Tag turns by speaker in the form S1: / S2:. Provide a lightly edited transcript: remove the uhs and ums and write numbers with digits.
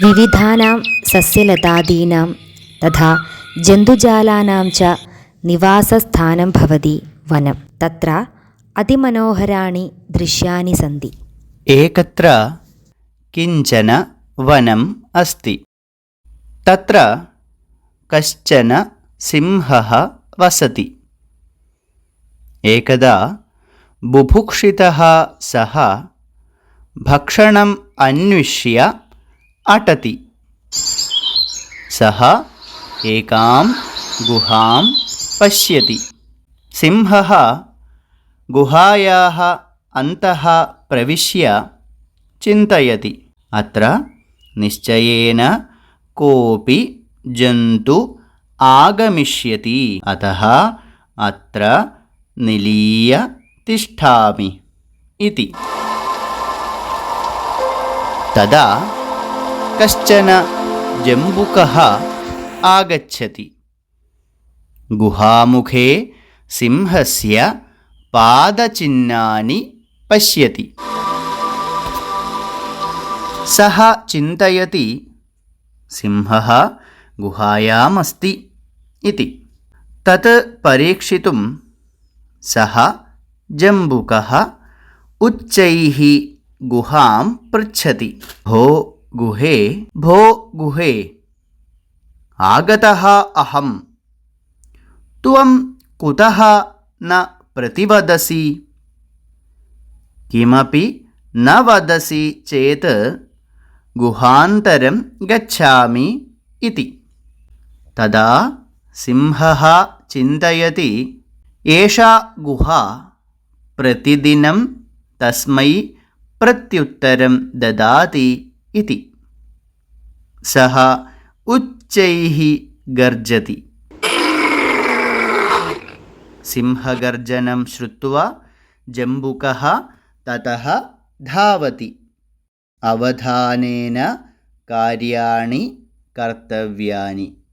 S1: विविधानां सस्यलतादीनां तथा जन्तुजालानां च निवासस्थानं भवति वनं। तत्र अतिमनोहराणि दृश्यानि सन्ति।
S2: एकत्र किञ्चन वनम् अस्ति। तत्र कश्चन सिंहः वसति। एकदा बुभुक्षितः सः भक्षणम् अन्विष्य अटति। सः एकां गुहां पश्यति। सिंहः गुहायाः अन्तः प्रविश्य चिन्तयति, अत्र निश्चयेन कोऽपि जन्तु आगमिष्यति, अतः अत्र निलीय तिष्ठामि इति। तदा कश्चन जम्बुकः आगच्छति। गुहामुखे सिंहस्य पादचिह्नानि पश्यति। सः चिन्तयति, सिंहः गुहायामस्ति इति। तत् परीक्षितुं सः जम्बुकः उच्चैः गुहां पृच्छति, भो गुहे आगतः अहम्, त्वं कुतः न प्रतिवदसि? किमपि न वदसि चेत् गुहान्तरं गच्छामि इति। तदा सिंहः चिन्तयति, एषा गुहा प्रतिदिनं तस्मै प्रत्युत्तरं ददाति इति। सः उच्चैः गर्जति। सिंहगर्जनं श्रुत्वा जम्बुकः ततः धावति। अवधानेन कार्याणि कर्तव्यानि।